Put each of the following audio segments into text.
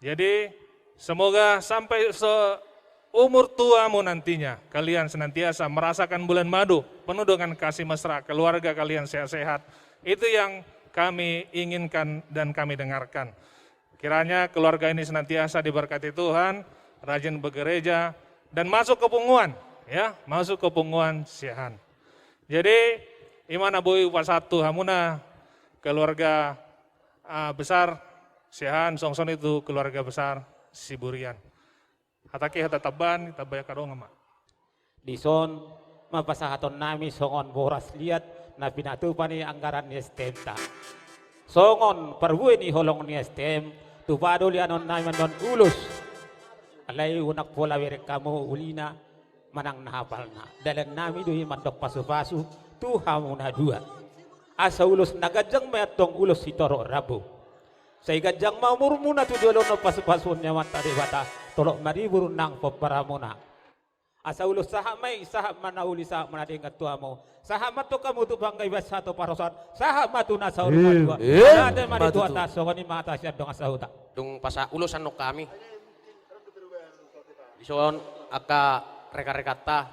Jadi semoga sampai seumur tuamu nantinya kalian senantiasa merasakan bulan madu penuh dengan kasih mesra, keluarga kalian sehat-sehat. Itu yang kami inginkan dan kami dengarkan. Kiranya keluarga ini senantiasa diberkati Tuhan, rajin bergereja dan masuk ke punguan, ya, masuk ke punguan siahan. Jadi imana bui pasatu hamuna keluarga besar siahan songson itu keluarga besar Siburian. Hataki hata taban tabaya kadong ama. Dison mapasahaton nami songon boras liat na pinatupan ni anggaran ni STM ta. Songon perbuin ni holong ni STM tupado lianon naman don ulus. Alay unak pola werek kamu ulina manang nahapal na. Dalan nami duhi mandok pasu-pasu tuhamu na dua. Asa ulus nagajang mayatong ulus itoro rabu. Sa igajang maumurmu na tudolo no pasu-pasun niya mata di bata. Tolok maribur nang peparamuna. Asa ulus saham may saham manauli saham manading katuamo. Saham mato kamu tu bangkai basa to parosan. Saham matu na sa urma dua. Ada mari tua taso kani mata siya dong asahuta. Dung pasa ulusan no kami. Dison aka reka-rekata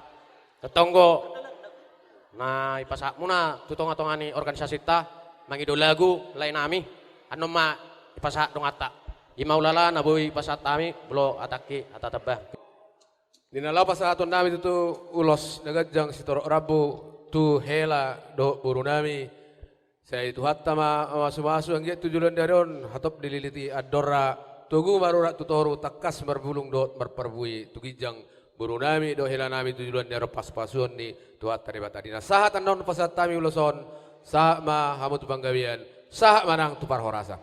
tetonggo na ipasa muna tutong-atongani organisasi ta mangidolagu lain nami ano ma ipasa dong ata imaulala na boy ipasa tami blo ataki atatabah dinalaw pa sa aton namin ito ulos nagajang si Toro Rabu tu hela do buru nami sa itu hatta masumasu ang tujulan daron hatop dililiti adora tugu marura tutoru takas berbulung do berperbui tugijang buru nami do hela nami tujulan daron pas-pasun ni tuhat tari batadina sahat anon pasat tami uloson sah ma hamu tu panggawian sah manang tupar horasa.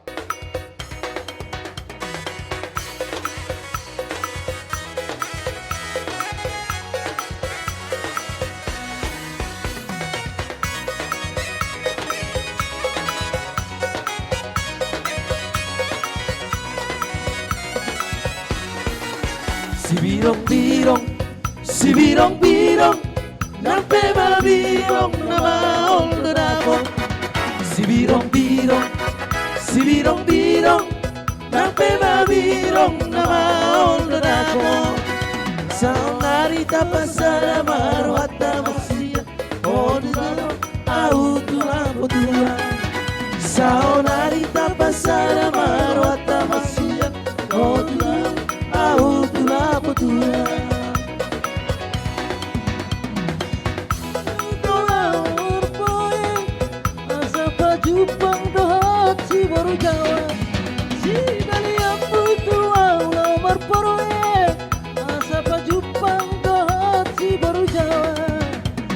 Si birong-birong, nampe birong na maol na ako. Si birong-birong, nampe birong na maol na ako. Sa narita pasara marwat na maksiya, o dudano, auto na putura. Sa narita pasara marwat na maksiya, o dudano, auto na putura. Jupang dohat si baru jawa si dalia putu Allah berporoe asa pajupang dohat si baru jawa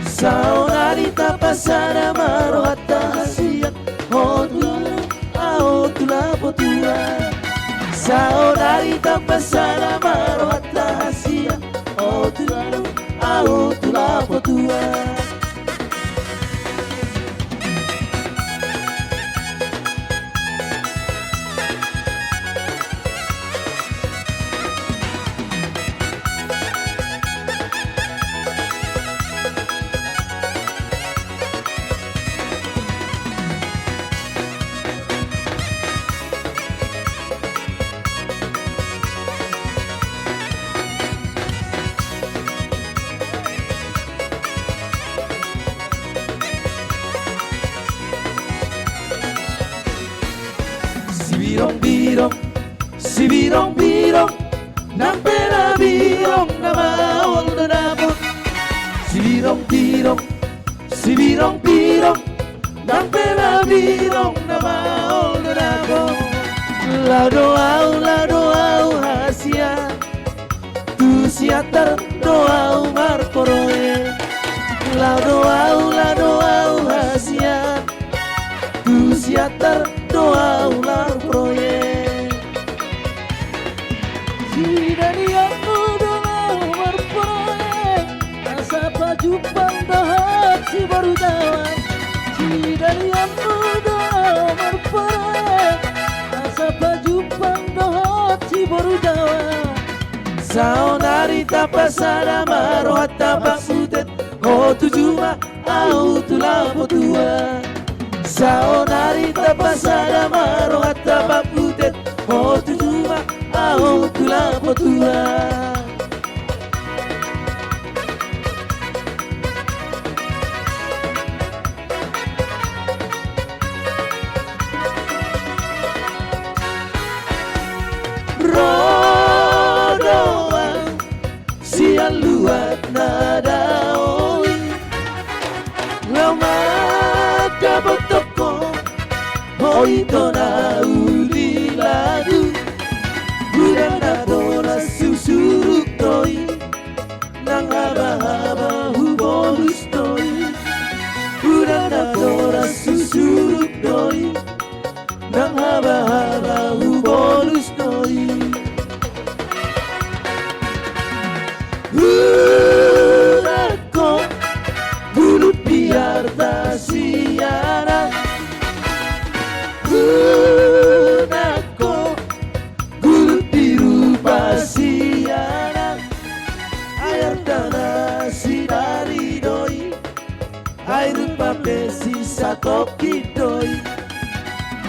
saunarita pasana marohata hasiat hodula aotula potua saunarita pasana marohata hasiat hodula aotula potua. Si birong-birong, nampe na birong na maol na nabot. Si birong-birong, nampe na birong na maol na nabot. La doau hasia, tu siatar doau marporoe. La doau hasia, tu siatar doau marporoe. Si dari aku doang berperang asa pajupang dahat si baru jawa si dari aku doang berperang asa pajupang dahat si baru jawa saunarita pasara marohata baksutet ho tujuma au tulapo tua saunarita pasara marohata baksutet ho tujuma tua. Rodoan siang luat nada oi lama kabut toko oi tona uli lagu bulan nadola susuruk toi nang haba-haba hubolus toi bulan nadola susuruk toi nang haba-haba hubolus toi. Aku bulut biar tak siaran. Aku bulut biru pasiaran. Air tanah sinari doi, air pape sisa koki doi.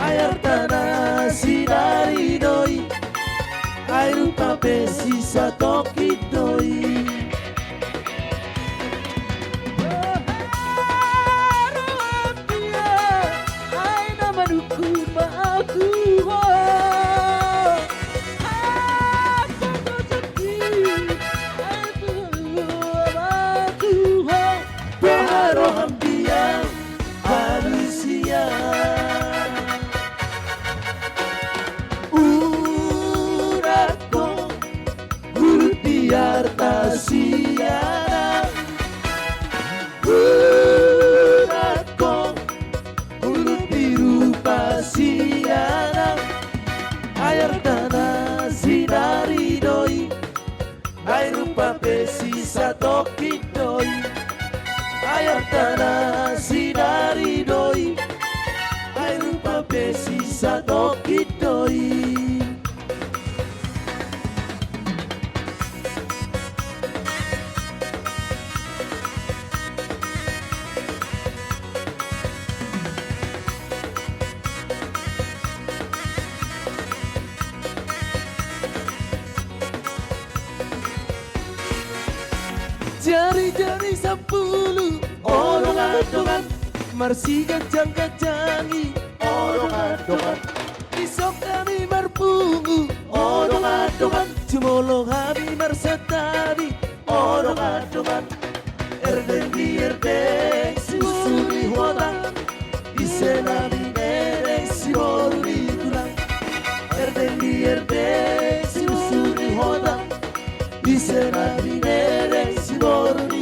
Air tanah sinari doi, air pape sisa koki doi. Biar tak siaran aku bulut biru pasiaran air tanah sinari doi air pape sisa toki doi air tanah sinari doi air pape sisa toki doi. Jari-jari 10 odong-odongan Marsi kacang-kacangi odong-odongan Isok kami marpungu odong-odongan Cumolong kami marsatabi odong-odongan Erdeng di erdeng susuni huotang Isenami nereng si boru di tulang Erdeng di erdeng susuni huotang Isenami nereng si boru